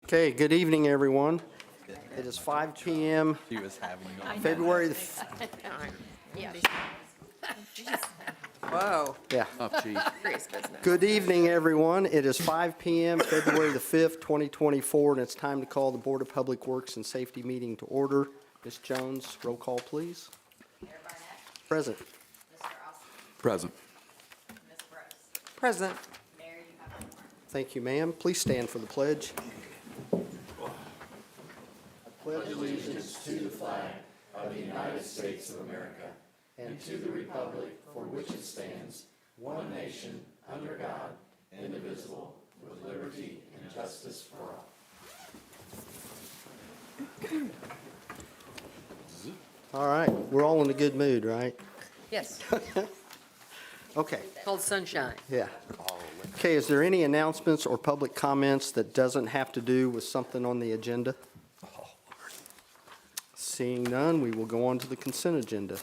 Okay, good evening, everyone. It is 5 p.m., He was having you on. February, Whoa. yeah. Oh, geez. Serious business. Good evening, everyone. It is 5 p.m., February the 5th, 2024, and it's time to call the Board of Public Works and Safety meeting to order. Ms. Jones, roll call, please. Mayor Barnett, Present. Mr. Austin, Present. Ms. Gross, Present. Mayor, you have the floor. Thank you, ma'am. Please stand for the pledge. All right, we're all in a good mood, right? Yes, Okay, called sunshine. yeah. Okay, is there any announcements or public comments that doesn't have to do with something on the agenda? Seeing none, we will go on to the consent agenda.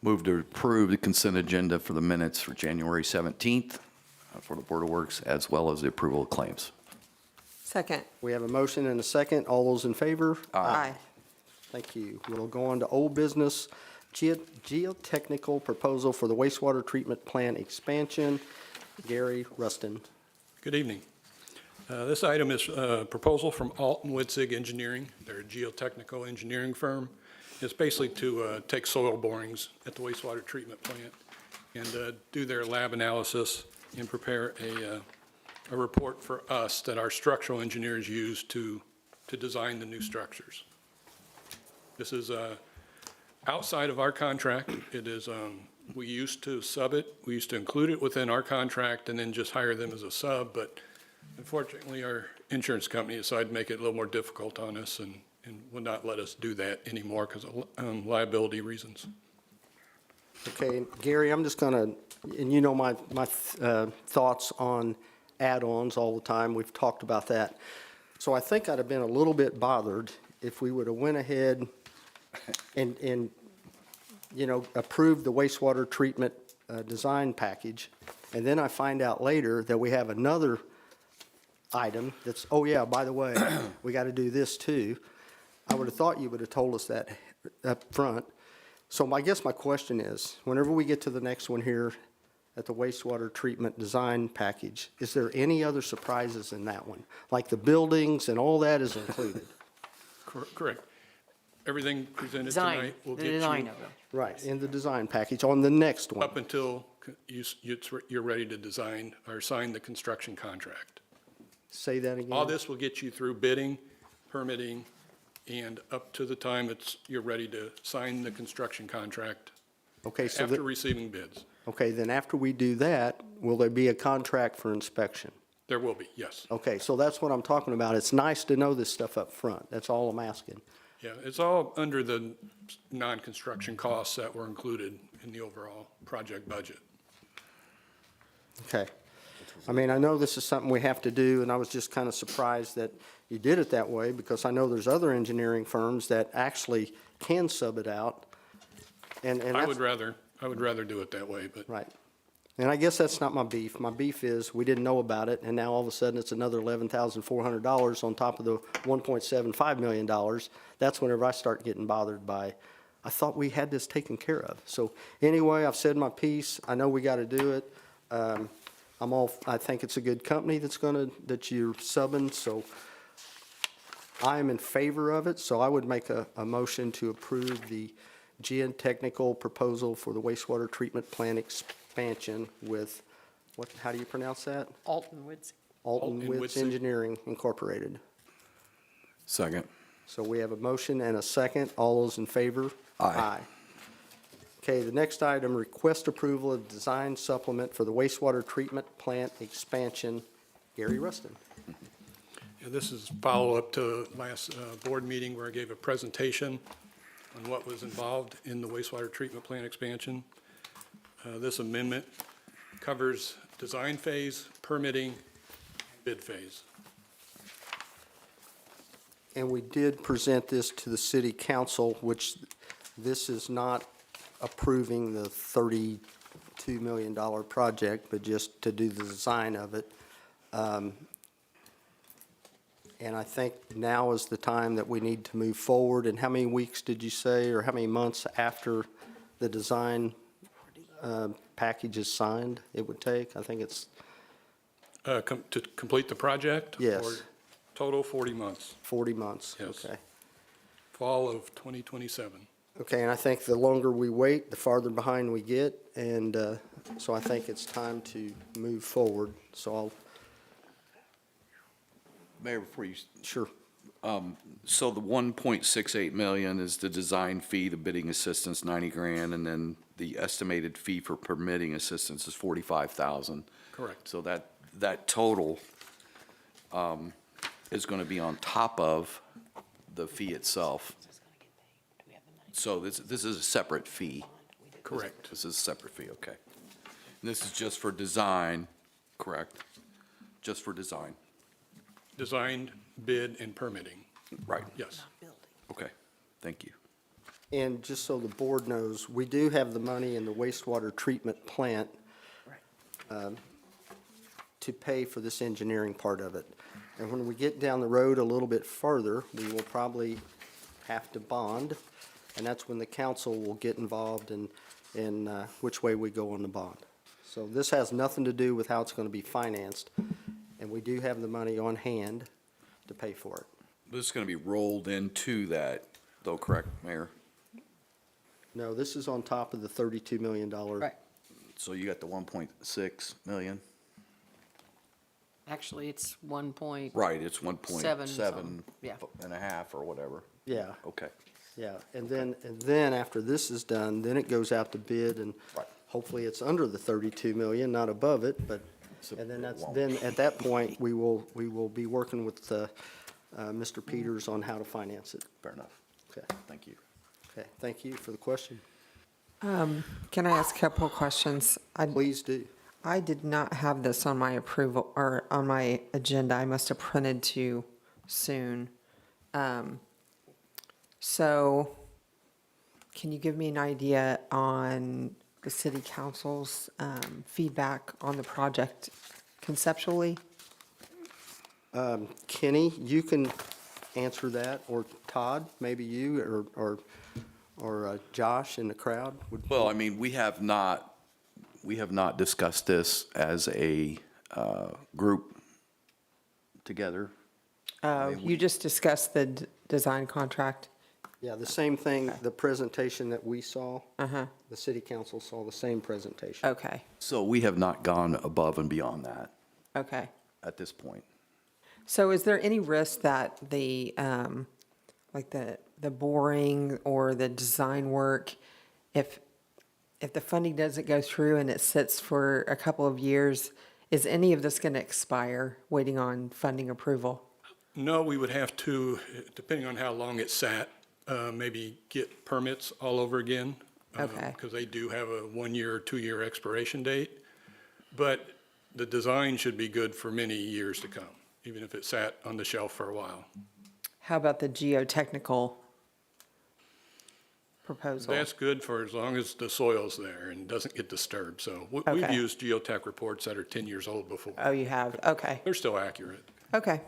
Move to approve the consent agenda for the minutes for January 17th for the Board of Works, as well as the approval of claims. Second. We have a motion and a second. All those in favor? Aye. Thank you. We'll go on to old business, geotechnical proposal for the wastewater treatment plant expansion. Gary Rustin. Good evening. This item is a proposal from Alton Witzig Engineering. They're a geotechnical engineering firm. It's basically to take soil borings at the wastewater treatment plant and do their lab analysis and prepare a report for us that our structural engineers use to design the new structures. This is outside of our contract. It is, we used to sub it. We used to include it within our contract and then just hire them as a sub, but unfortunately, our insurance company decided to make it a little more difficult on us and would not let us do that anymore because of liability reasons. Okay, Gary, I'm just going to, and you know my thoughts on add-ons all the time. We've talked about that. So I think I'd have been a little bit bothered if we would have went ahead and you know, approved the wastewater treatment design package, and then I find out later that we have another item that's, oh yeah, by the way, we got to do this too. I would have thought you would have told us that up front. So I guess my question is, whenever we get to the next one here at the wastewater treatment design package, is there any other surprises in that one? Like the buildings and all that is included? Correct. Everything presented Design, tonight will the get design you of it. Right, in the design package on the next one? up until you're ready to design or sign the construction contract. Say that again? All this will get you through bidding, permitting, and up to the time you're ready to sign the construction contract Okay, so after that, receiving bids. okay, then after we do that, will there be a contract for inspection? There will be, yes. Okay, so that's what I'm talking about. It's nice to know this stuff up front. That's all I'm asking. Yeah, it's all under the non-construction costs that were included in the overall project budget. Okay. I mean, I know this is something we have to do, and I was just kind of surprised that you did it that way, because I know there's other engineering firms that actually can sub it out. And I that's, would rather do it that way, but right. And I guess that's not my beef. My beef is, we didn't know about it, and now all of a sudden it's another $11,400 on top of the $1.75 million. That's whenever I start getting bothered by, I thought we had this taken care of. So anyway, I've said my piece. I know we got to do it. I think it's a good company that you're subbing, so I am in favor of it. So I would make a motion to approve the geotechnical proposal for the wastewater treatment plant expansion with, how do you pronounce that? Alton Woods. Alton Alton Woods Witzig. Engineering Incorporated. Second. So we have a motion and a second. All those in favor? Aye. Okay, the next item, request approval of design supplement for the wastewater treatment plant expansion. Gary Rustin. yeah, this is follow-up to last board meeting where I gave a presentation on what was involved in the wastewater treatment plant expansion. This amendment covers design phase, permitting, bid phase. And we did present this to the city council, which this is not approving the $32 million project, but just to do the design of it. And I think now is the time that we need to move forward. And how many weeks did you say, or how many months after the design package is signed it would take? I think it's To complete the project? Yes. Or total 40 months, 40 months. Yes. Okay. fall of 2027. Okay, and I think the longer we wait, the farther behind we get. And so I think it's time to move forward. So I'll, Mayor, before you, sure. so the 1.68 million is the design fee, the bidding assistance, 90 grand, and then the estimated fee for permitting assistance is 45,000. Correct. So that total is going to be on top of the fee itself. So this is a separate fee. Correct. This is a separate fee, okay. And this is just for design, correct? Just for design, Designed, bid, and permitting, right? yes. Okay, thank you. And just so the board knows, we do have the money in the wastewater treatment plant to pay for this engineering part of it. And when we get down the road a little bit further, we will probably have to bond, and that's when the council will get involved in which way we go on the bond. So this has nothing to do with how it's going to be financed, and we do have the money on hand to pay for it. This is going to be rolled into that, though, correct, Mayor? No, this is on top of the $32 million. Right. So you got the 1.6 million? Actually, it's 1 Right, it's 1.7 something, yeah. and a half or whatever. Yeah. Okay, Yeah, and then after this is done, then it goes out to bid, and Right. hopefully it's under the 32 million, not above it, but, So and then it that's, won't. then at that point, we will be working with Mr. Peters on how to finance it. fair enough. Okay, Thank you. okay, thank you for the question. Can I ask a couple of questions? Please do. I did not have this on my approval, or on my agenda. I must have printed too soon. So can you give me an idea on the city council's feedback on the project conceptually? Kenny, you can answer that, or Todd, maybe you, or Josh in the crowd would. Well, I mean, we have not discussed this as a group together. You just discussed the design contract. Yeah, the same thing, the presentation that we saw. The city council saw the same presentation. Okay, So we have not gone above and beyond that okay. at this point. So is there any risk that the, like the boring or the design work, if the funding doesn't go through and it sits for a couple of years, is any of this going to expire waiting on funding approval? No, we would have to, depending on how long it sat, maybe get permits all over again. Okay. Because they do have a 1-year or 2-year expiration date. But the design should be good for many years to come, even if it sat on the shelf for a while. How about the geotechnical proposal? That's good for as long as the soil's there and doesn't get disturbed. So we've Okay. used geotech reports that are 10 years old before. Oh, you have? Okay, They're still accurate. okay.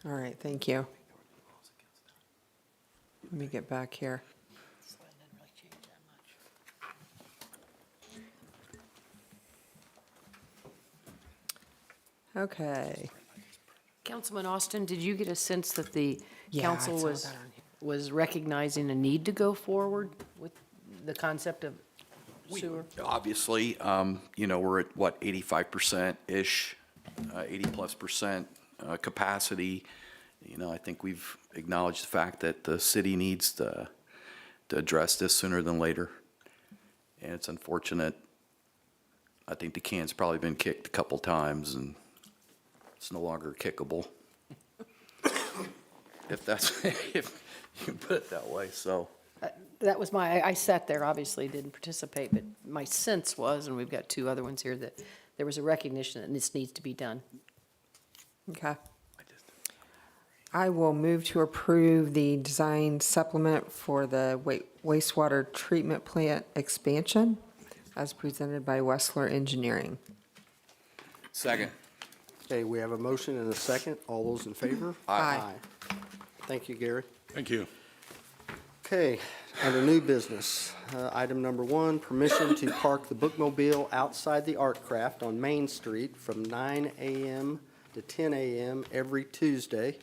All right, thank you. Let me get back here. Okay. Councilman Austin, did you get a sense that the Yeah, I council saw was, that on here. was recognizing a need to go forward with the concept of sewer? Obviously, we're at, what, 85%-ish, 80+% capacity. I think we've acknowledged the fact that the city needs to address this sooner than later. And it's unfortunate. I think the can's probably been kicked a couple times, and it's no longer kickable. If you put it that way, so. That was I sat there, obviously didn't participate, but my sense was, and we've got 2 other ones here, that there was a recognition that this needs to be done. Okay. I will move to approve the design supplement for the wastewater treatment plant expansion as presented by Westler Engineering. Second. Okay, we have a motion and a second. All those in favor? Aye. Thank you, Gary. Thank you. Okay, under new business, item number 1, permission to park the bookmobile outside the Art Craft on Main Street from 9 a.m. to 10 a.m. every Tuesday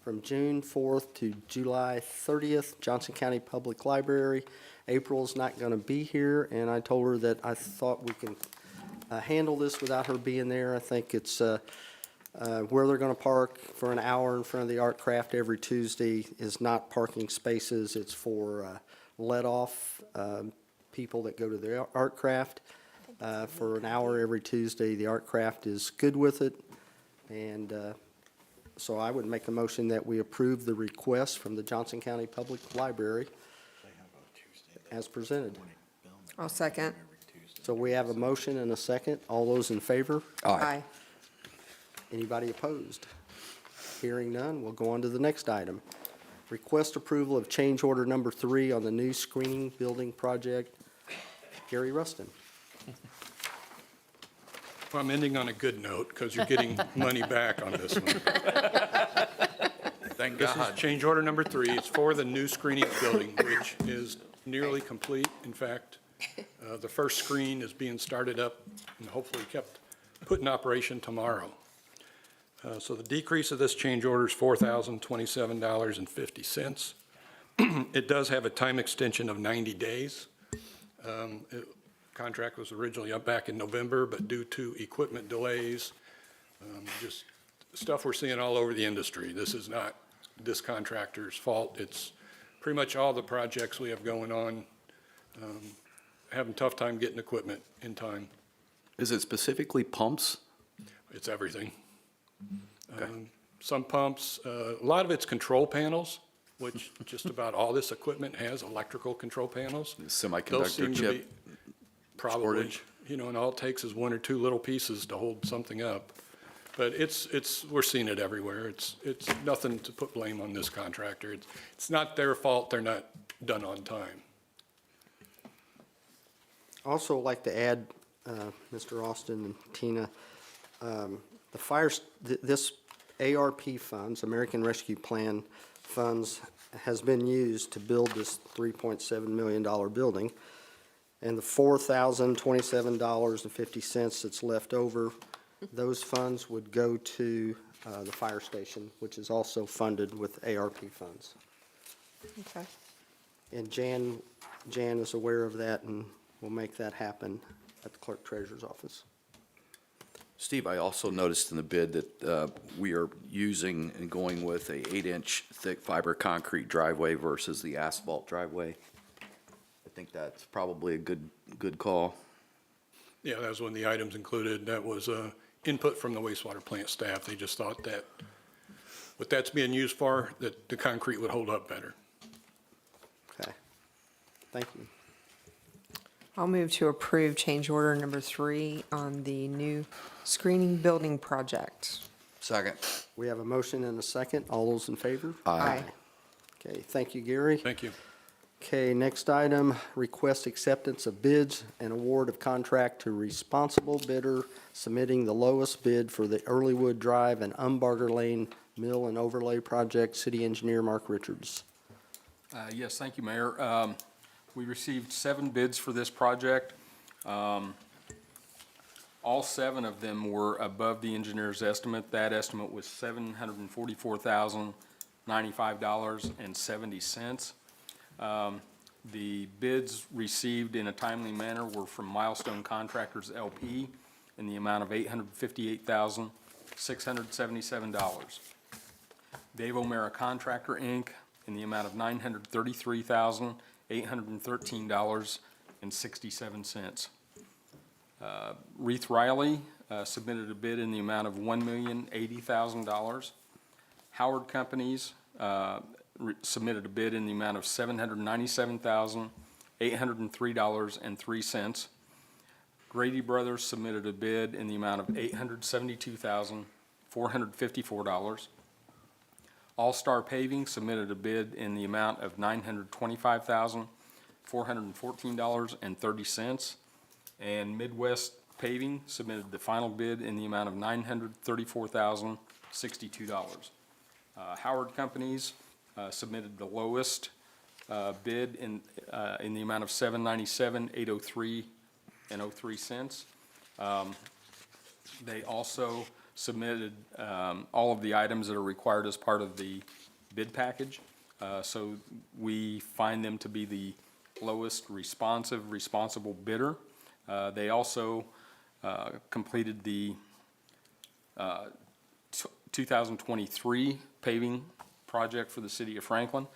from June 4th to July 30th, Johnson County Public Library. April's not going to be here, and I told her that I thought we can handle this without her being there. I think it's where they're going to park for an hour in front of the Art Craft every Tuesday is not parking spaces. It's for let-off people that go to the Art Craft. For an hour every Tuesday, the Art Craft is good with it. And so I would make a motion that we approve the request from the Johnson County Public Library as presented. I'll second. So we have a motion and a second. All those in favor? Aye. Anybody opposed? Hearing none, we'll go on to the next item. Request approval of change order number 3 on the new screening building project. Gary Rustin. Well, I'm ending on a good note because you're getting money back on this one. Thank This is God. change order number 3. It's for the new screening building, which is nearly complete. In fact, the first screen is being started up and hopefully put in operation tomorrow. So the decrease of this change order is $4,027.50. It does have a time extension of 90 days. Contract was originally up back in November, but due to equipment delays, just stuff we're seeing all over the industry. This is not this contractor's fault. It's pretty much all the projects we have going on, having a tough time getting equipment in time. Is it specifically pumps? It's everything. Okay. Some pumps, a lot of it's control panels, which just about all this equipment has electrical control panels. Those seem Semiconductor to chip? be probably, shortage. and all it takes is 1 or 2 little pieces to hold something up. But we're seeing it everywhere. It's nothing to put blame on this contractor. It's not their fault they're not done on time. Also like to add, Mr. Austin and Tina, the fires, this ARP funds, American Rescue Plan funds, has been used to build this $3.7 million building. And the $4,027.50 that's left over, those funds would go to the fire station, which is also funded with ARP funds. Okay. And Jan is aware of that, and we'll make that happen at the clerk treasurer's office. Steve, I also noticed in the bid that we are using and going with a 8-inch thick fiber concrete driveway versus the asphalt driveway. I think that's probably a good call. Yeah, that was one of the items included. That was input from the wastewater plant staff. They just thought that what that's being used for, that the concrete would hold up better. Okay. Thank you. I'll move to approve change order number 3 on the new screening building project. Second. We have a motion and a second. All those in favor? Aye. Okay, thank you, Gary. Thank you. Okay, next item, request acceptance of bids and award of contract to responsible bidder submitting the lowest bid for the Earlywood Drive and Umbarger Lane Mill and Overlay Project. City Engineer Mark Richards. Yes, thank you, Mayor. We received 7 bids for this project. All 7 of them were above the engineer's estimate. That estimate was $744,095.70. The bids received in a timely manner were from Milestone Contractors LP in the amount of $858,677. Dave O'Mara Contractor, Inc., in the amount of $933,813.67. Reith Riley submitted a bid in the amount of $1,080,000. Howard Companies submitted a bid in the amount of $797,803.03. Grady Brothers submitted a bid in the amount of $872,454. All-Star Paving submitted a bid in the amount of $925,414.30. And Midwest Paving submitted the final bid in the amount of $934,062. Howard Companies submitted the lowest bid in the amount of $797,803.03. They also submitted all of the items that are required as part of the bid package. So we find them to be the lowest responsible bidder. They also completed the 2023 paving project for the city of Franklin.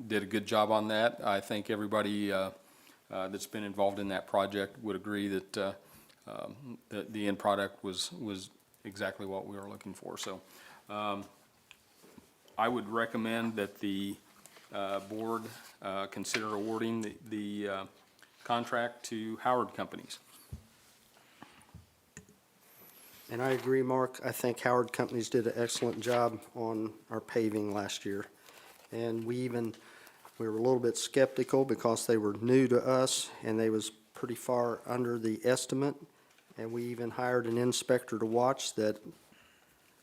Did a good job on that. I think everybody that's been involved in that project would agree that the end product was exactly what we were looking for. So I would recommend that the board consider awarding the contract to Howard Companies. And I agree, Mark. I think Howard Companies did an excellent job on our paving last year. And we were a little bit skeptical because they were new to us and they was pretty far under the estimate. And we even hired an inspector to watch that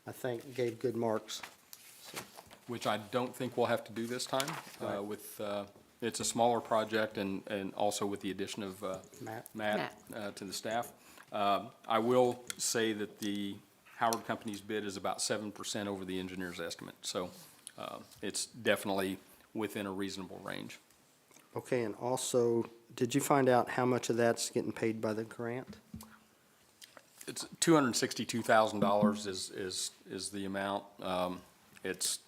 I think gave good marks. Which I don't think we'll have to do this time with, it's a smaller project and also with the addition of Matt to the staff. I will say that the Howard Company's bid is about 7% over the engineer's estimate. So it's definitely within a reasonable range. Okay, and also, did you find out how much of that's getting paid by the grant? It's $262,000 is the amount. It's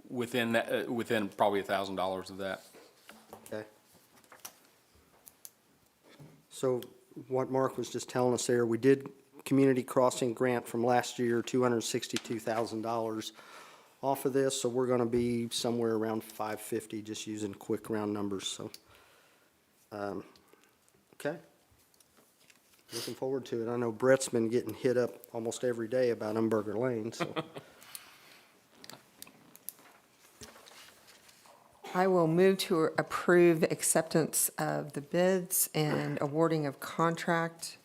within that, within probably $1,000 of that. Okay. So what Mark was just telling us there, we did community crossing grant from last year, $262,000 off of this, so we're gonna be somewhere around 550, just using quick round numbers, so. Okay. Looking forward to it. I know Brett's been getting hit up almost every day about Umberger Lane, so. I will move to approve acceptance of the bids and awarding of contract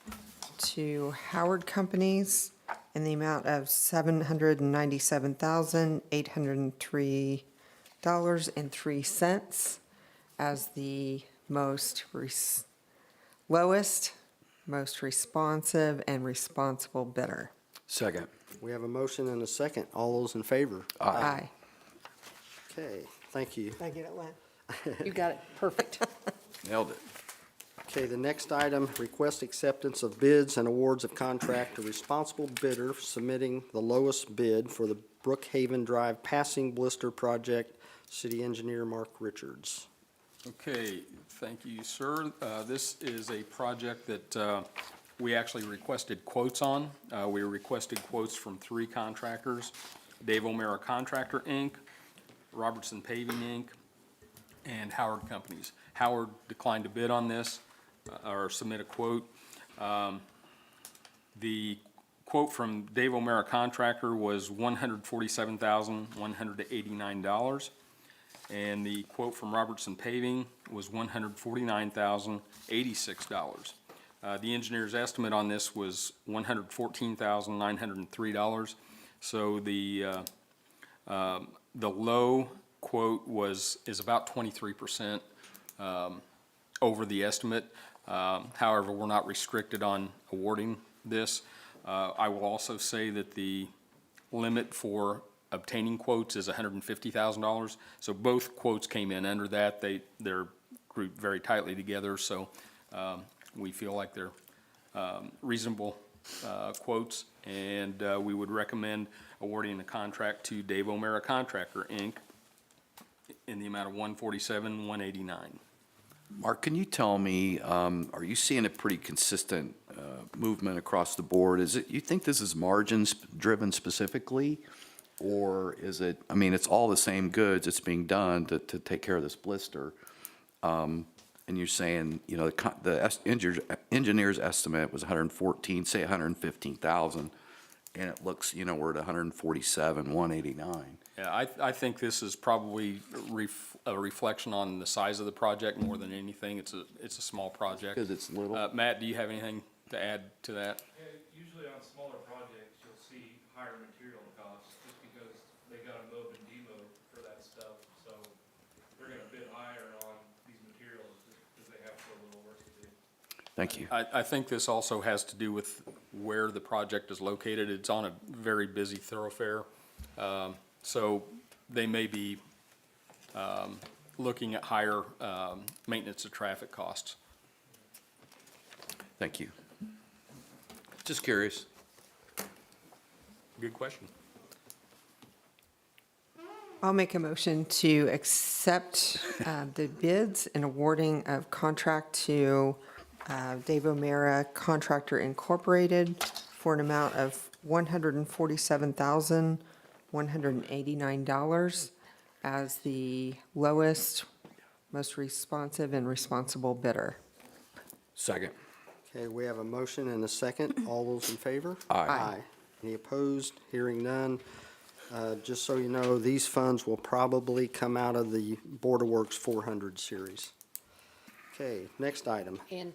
to Howard Companies in the amount of $797,803.03 as the lowest, most responsive, and responsible bidder. Second. We have a motion and a second. All those in favor? Aye. Okay, thank you. Did I get it, Len? You got it, perfect. Nailed it. Okay, the next item, request acceptance of bids and awards of contract to responsible bidder submitting the lowest bid for the Brookhaven Drive Passing Blister Project, City Engineer Mark Richards. Okay, thank you, sir. This is a project that we actually requested quotes on. We requested quotes from 3 contractors, Dave O'Meara Contractor, Inc., Robertson Paving, Inc., and Howard Companies. Howard declined to bid on this or submit a quote. The quote from Dave O'Meara Contractor was $147,189. And the quote from Robertson Paving was $149,086. The engineer's estimate on this was $114,903. So the low quote is about 23% over the estimate. However, we're not restricted on awarding this. I will also say that the limit for obtaining quotes is $150,000. So both quotes came in under that. They're grouped very tightly together, so we feel like they're reasonable quotes, and we would recommend awarding the contract to Dave O'Meara Contractor, Inc. in the amount of $147,189. Mark, can you tell me, are you seeing a pretty consistent movement across the board? You think this is margins driven specifically? Or is it, I mean, it's all the same goods, it's being done to take care of this blister. And you're saying, you know, the engineer's estimate was 114, say 115,000. and it looks, you know, we're at 147, 189. Yeah, I think this is probably a reflection on the size of the project more than anything. It's a small project. Because it's little. Matt, do you have anything to add to that? Yeah, usually on smaller projects, you'll see higher material costs, just because they gotta mow and demow for that stuff. So they're gonna bid higher on these materials because they have so little work to do. Thank you. I think this also has to do with where the project is located. It's on a very busy thoroughfare. So they may be looking at higher maintenance of traffic costs. Thank you. Just curious. Good question. I'll make a motion to accept the bids and awarding of contract to Dave O'Meara Contractor Incorporated for an amount of $147,189 as the lowest, most responsive and responsible bidder. Second. Okay, we have a motion and a second. All those in favor? Aye. Any opposed? Hearing none. Just so you know, these funds will probably come out of the Board of Works 400 series. Okay, next item. And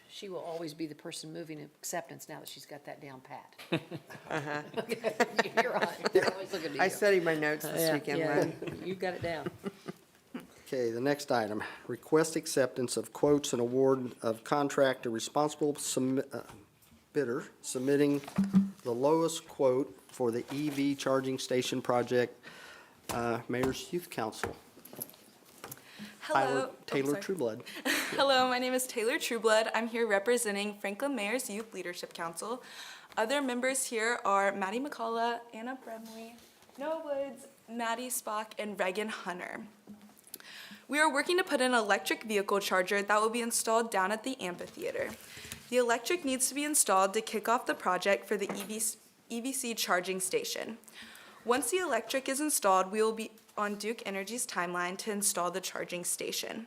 she will always be the person moving acceptance now that she's got that down pat. Okay, you're on. You're always looking to I you. studied my notes this Yeah, weekend, yeah, Lynn. you got it down. Okay, the next item, request acceptance of quotes and award of contract to responsible bidder submitting the lowest quote for the EV charging station project, Mayor's Youth Council. Hello. Taylor sorry. Trueblood. Hello, my name is Taylor Trueblood. I'm here representing Franklin Mayor's Youth Leadership Council. Other members here are Maddie McCullough, Anna Bremley, Noah Woods, Maddie Spock, and Reagan Hunter. We are working to put an electric vehicle charger that will be installed down at the amphitheater. The electric needs to be installed to kick off the project for the EVC charging station. Once the electric is installed, we will be on Duke Energy's timeline to install the charging station.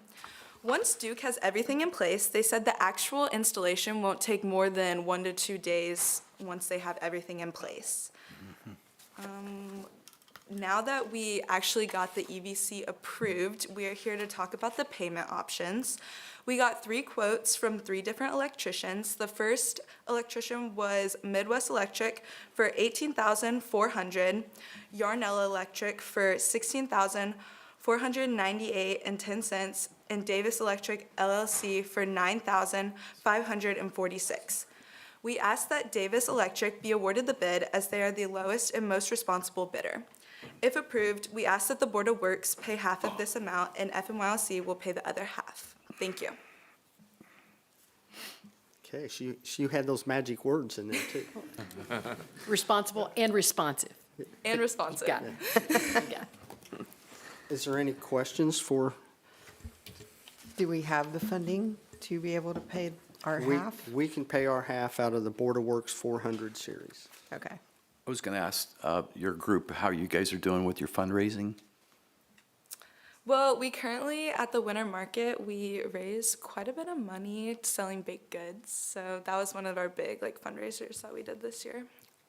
Once Duke has everything in place, they said the actual installation won't take more than 1 to 2 days once they have everything in place. Now that we actually got the EVC approved, we are here to talk about the payment options. We got 3 quotes from 3 different electricians. The first electrician was Midwest Electric for $18,400, Yarnella Electric for $16,498.10, and Davis Electric LLC for $9,546. We asked that Davis Electric be awarded the bid as they are the lowest and most responsible bidder. If approved, we ask that the Board of Works pay half of this amount and FMYLC will pay the other half. Thank you. Okay, she had those magic words in there too. Responsible and responsive. And responsive. Got it. Yeah. Is there any questions for? Do we have the funding to be able to pay our we- half? We can pay our half out of the Board of Works 400 series. Okay. I was going to ask your group how you guys are doing with your fundraising. Well, we currently, at the winter market, we raise quite a bit of money selling baked goods. So that was one of our big fundraisers that we did this year.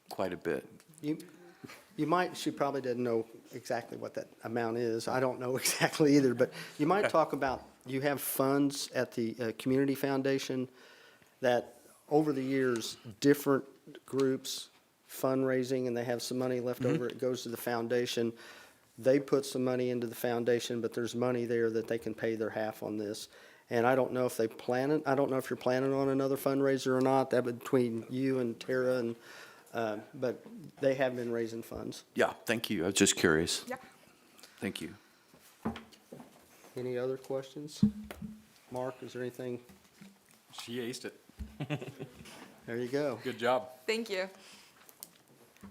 Quite a bit. She probably didn't know exactly what that amount is. I don't know exactly either, but you might talk about, you have funds at the Community Foundation that over the years, different groups fundraising and they have some money left over, it goes to the foundation. They put some money into the foundation, but there's money there that they can pay their half on this. And I don't know if I don't know if you're planning on another fundraiser or not, that between you and Tara and, but they have been raising funds. Yeah, thank you. I was just curious. Yeah. Thank you. Any other questions? Mark, is there anything? She aced it. There you go. Good job. Thank you.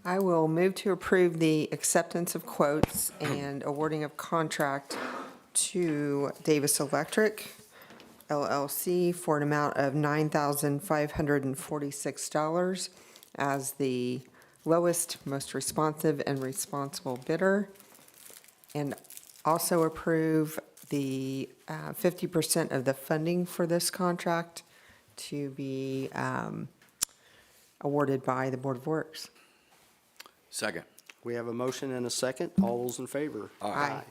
I will move to approve the acceptance of quotes and awarding of contract to Davis Electric LLC for an amount of $9,546 as the lowest, most responsive and responsible bidder. And also approve the 50% of the funding for this contract to be awarded by the Board of Works. Second. We have a motion and a second. All those in favor? Aye.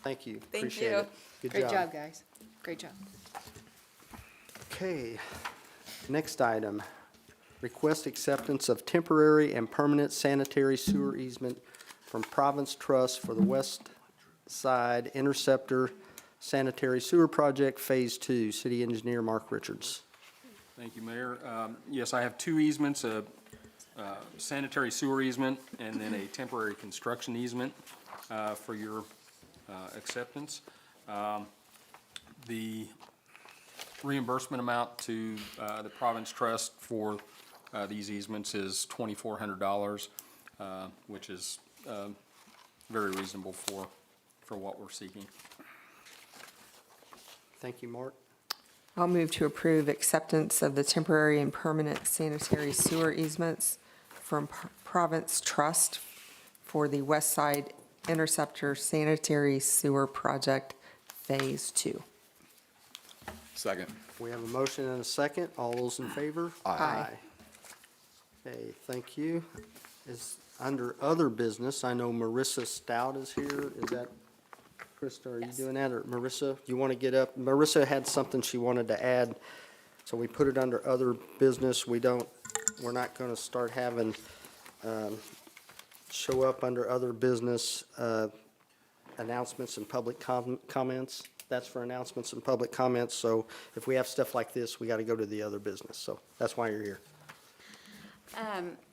Thank you. Thank Appreciate you. it. Good Great job, guys. Great job. Okay, next item. Request acceptance of temporary and permanent sanitary sewer easement from Province Trust for the West Side Interceptor Sanitary Sewer Project Phase 2. City Engineer Mark Richards. Thank you, Mayor. Yes, I have two easements, a sanitary sewer easement and then a temporary construction easement for your acceptance. The reimbursement amount to the Province Trust for these easements is $2,400, which is very reasonable for what we're seeking. Thank you, Mark. I'll move to approve acceptance of the temporary and permanent sanitary sewer easements from Province Trust for the West Side Interceptor Sanitary Sewer Project Phase 2. Second. We have a motion and a second. All those in favor? Aye. Okay, thank you. Is under other business, I know Marissa Stout is here. Is that, Krista, are you doing that? Or Marissa, you want to get up? Marissa had something she wanted to add, so we put it under other business. We're not going to start having, show up under other business, announcements and public comments. That's for announcements and public comments, so if we have stuff like this, we got to go to the other business, so that's why you're here.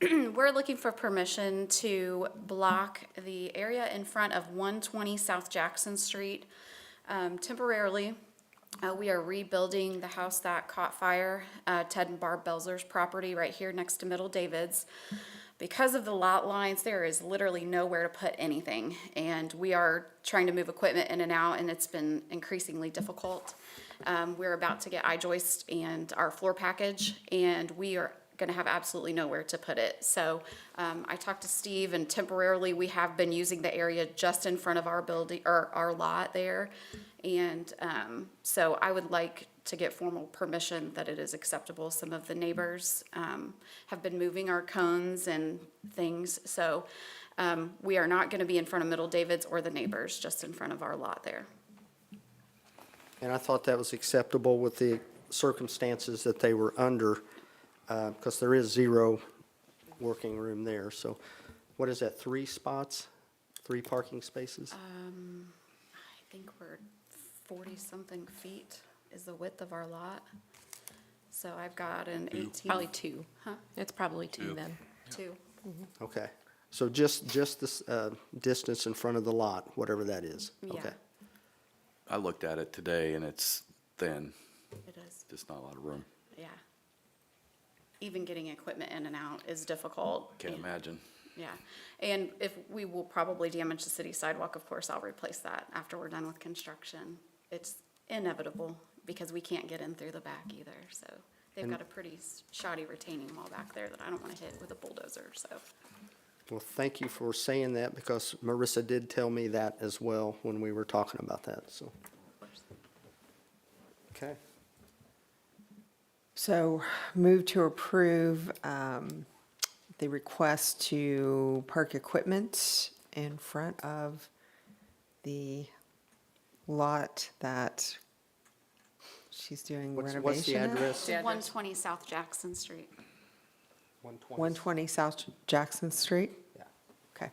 We're looking for permission to block the area in front of 120 South Jackson Street temporarily. We are rebuilding the house that caught fire, Ted and Barb Belzer's property right here next to Middle Davids. Because of the lot lines, there is literally nowhere to put anything, and we are trying to move equipment in and out, and it's been increasingly difficult. We're about to get I-joist and our floor package, and we are gonna have absolutely nowhere to put it. So I talked to Steve, and temporarily we have been using the area just in front of our building, or our lot there. And so I would like to get formal permission that it is acceptable. Some of the neighbors have been moving our cones and things. So we are not gonna be in front of Middle Davids or the neighbors, just in front of our lot there. And I thought that was acceptable with the circumstances that they were under, because there is zero working room there. So what is that, 3 spots? 3 parking spaces? I think we're 40-something feet is the width of our lot. So I've got an 18. Probably 2. Huh? It's probably 2 then. 2. Okay, so just this distance in front of the lot, whatever that is? Yeah. Okay. I looked at it today and it's thin, It is, just not a lot of room. yeah. Even getting equipment in and out is difficult. Can't And- imagine. Yeah, and if we will probably damage the city sidewalk, of course, I'll replace that after we're done with construction. It's inevitable because we can't get in through the back either, so they've got a pretty shoddy retaining wall back there that I don't want to hit with a bulldozer, so. Well, thank you for saying that, because Marissa did tell me that as well when we were talking about that, so. of course. Okay. So move to approve the request to park equipment in front of the lot that she's doing What's the renovation at. address? The address. 120 South Jackson Street. 120 South Jackson Street? Yeah. Okay.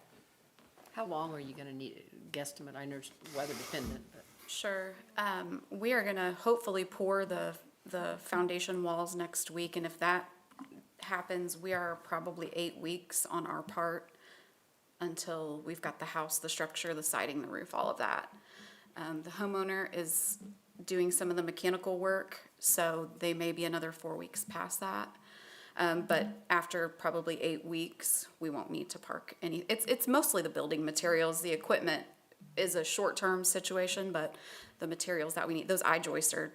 How long are you gonna need, guesstimate? I know it's weather dependent, but. Sure. We are gonna hopefully pour the foundation walls next week, and if that happens, we are probably 8 weeks on our part until we've got the house, the structure, the siding, the roof, all of that. The homeowner is doing some of the mechanical work, so they may be another 4 weeks past that. But after probably 8 weeks, we won't need to park any, it's mostly the building materials. The equipment is a short-term situation, but the materials that we need, those I-joists are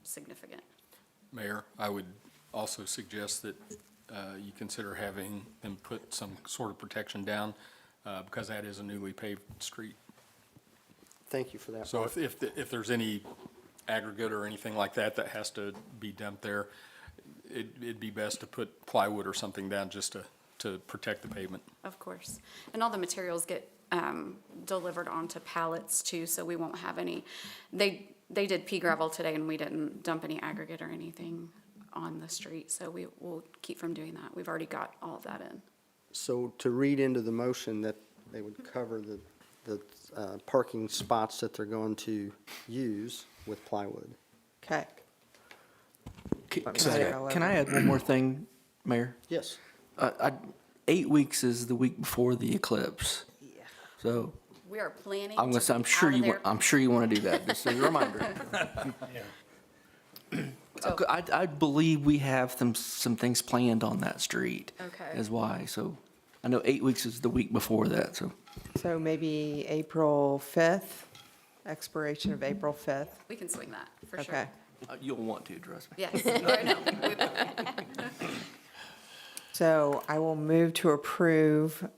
significant. Mayor, I would also suggest that you consider having them put some sort of protection down because that is a newly paved street. Thank you for that. So if there's any aggregate or anything like that that has to be dumped there, it'd be best to put plywood or something down just to protect the pavement. Of course. And all the materials get delivered onto pallets too, so we won't have any. They did pea gravel today and we didn't dump any aggregate or anything on the street, so we will keep from doing that. We've already got all of that in. So to read into the motion that they would cover the parking spots that they're going to use with plywood. Okay. Can I add one more thing, Mayor? Yes. 8 weeks is the week before the eclipse. So We are planning I'm gonna to say, be I'm sure out of you, there. I'm sure you want to do that, just as a reminder. I believe we have some things planned on that street. Okay. Is why, so I know 8 weeks is the week before that, so. So maybe April 5th, expiration of April 5th. We can swing that, for sure. Okay. You'll want to, trust me. Yes, I know. So I will move to approve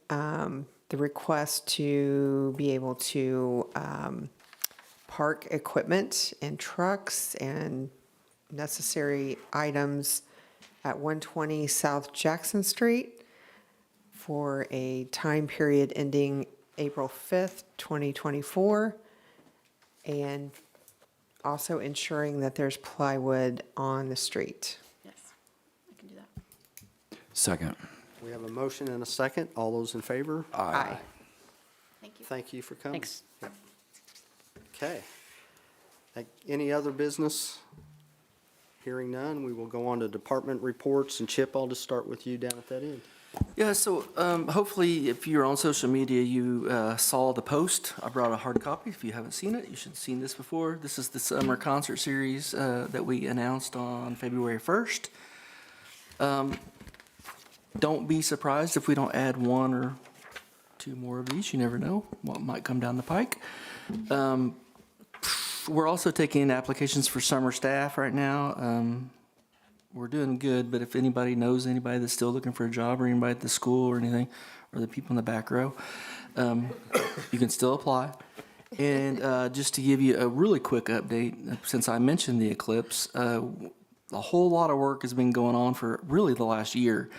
the request to be able to park equipment and trucks and necessary items at 120 South Jackson Street for a time period ending April 5th, 2024, and also ensuring that there's plywood on the street. Yes, I can do that. Second. We have a motion and a second. All those in favor? Aye. Thank you. Thank you for coming. Thanks. Okay. Any other business? Hearing none, we will go on to department reports. And Chip, I'll just start with you down at that end. Yeah, so hopefully if you're on social media, you saw the post. I brought a hard copy. If you haven't seen it, you should have seen this before. This is the summer concert series that we announced on February 1st. Don't be surprised if we don't add one or two more of these. You never know what might come down the pike. We're also taking in applications for summer staff right now. We're doing good, but if anybody knows anybody that's still looking for a job or anybody at the school or anything, or the people in the back row, you can still apply. And just to give you a really quick update, since I mentioned the eclipse, a whole lot of work has been going on for really the last year.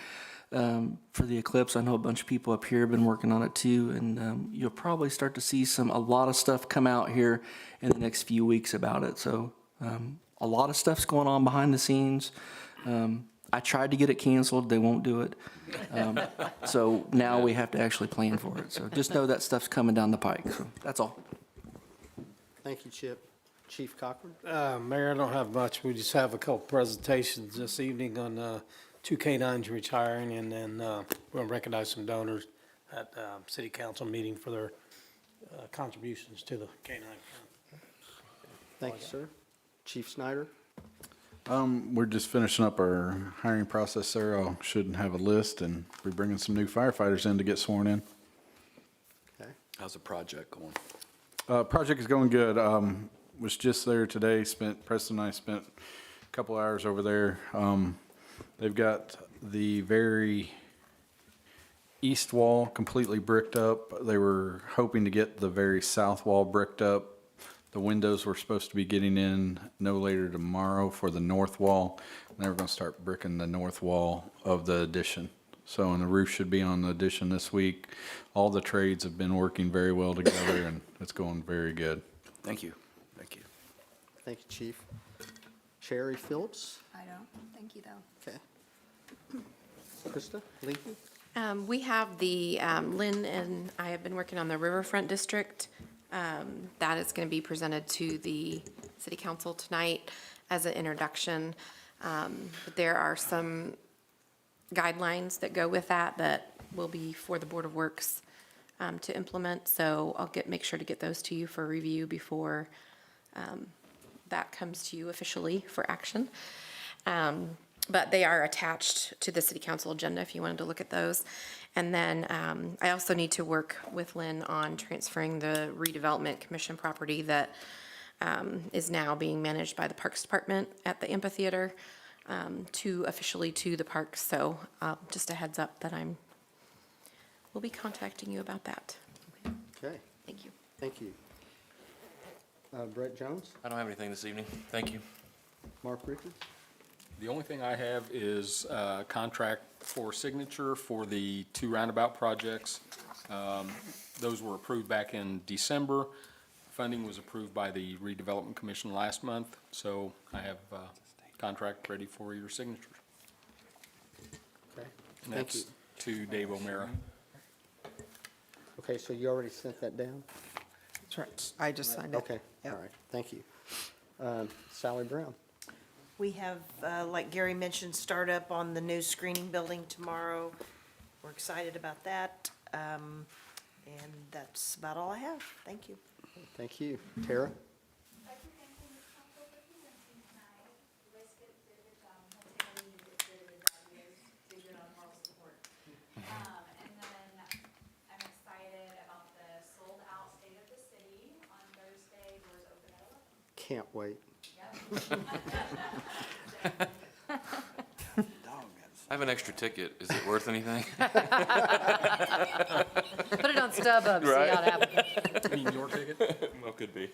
For the eclipse, I know a bunch of people up here have been working on it too, and you'll probably start to see a lot of stuff come out here in the next few weeks about it. So a lot of stuff's going on behind the scenes. I tried to get it canceled, they won't do it. So now we have to actually plan for it. So just know that stuff's coming down the pike. So that's all. Thank you, Chip. Chief Cochran? Mayor, I don't have much. We just have a couple presentations this evening on two canines retiring, and then we're going to recognize some donors at city council meeting for their contributions to the canine count. Thank you, sir. Chief Snyder? We're just finishing up our hiring process there. I should have a list, and we're bringing some new firefighters in to get sworn in. Okay. How's the project going? Project is going good. Was just there today, Preston and I spent a couple hours over there. They've got the very east wall completely bricked up. They were hoping to get the very south wall bricked up. The windows were supposed to be getting in no later tomorrow for the north wall. And they were going to start bricking the north wall of the addition. So, and the roof should be on the addition this week. All the trades have been working very well together, and it's going very good. Thank you. Thank you. Thank you, Chief. Sherry Phillips? I don't. Thank you, though. Okay. Krista? Lee? We have the, Lynn and I have been working on the Riverfront District. That is going to be presented to the city council tonight as an introduction. But there are some guidelines that go with that will be for the Board of Works to implement. So I'll make sure to get those to you for review before that comes to you officially for action. But they are attached to the city council agenda if you wanted to look at those. And then I also need to work with Lynn on transferring the redevelopment commission property that is now being managed by the Parks Department at the amphitheater officially to the parks. So just a heads up that we'll be contacting you about that. Okay. Thank you. Thank you. Brett Jones? I don't have anything this evening. Thank you. Mark Richards? The only thing I have is contract for signature for the 2 roundabout projects. Those were approved back in December. Funding was approved by the Redevelopment Commission last month, so I have contract ready for your signatures. Okay, And thank you. that's to Dave O'Meara. Okay, so you already sent that down? That's right. I just signed it. Okay, all Yep. right, thank you. Sally Brown. We have, like Gary mentioned, start up on the new screening building tomorrow. We're excited about that. And that's about all I have. Thank you. Thank you. Tara? And then I'm excited about the sold-out State of the City on Thursday, doors open at 11. Can't wait. I have an extra ticket. Is it worth anything? Put it on StubHub, see how it happens. You mean your ticket? Well, could be.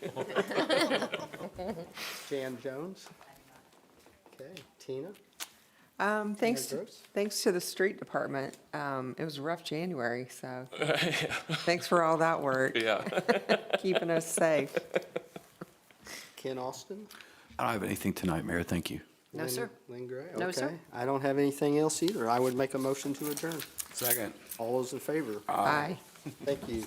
Jan Jones? Okay, Tina? Thanks, Mayor Gross? thanks to the street department. It was a rough January, so thanks for all that work, Yeah. keeping us safe. Ken Austin? I don't have anything tonight, Mayor, thank you. No, sir. Lynn Gray? No, sir. Okay. I don't have anything else either. I would make a motion to adjourn. Second. All those in favor? Bye. Thank you.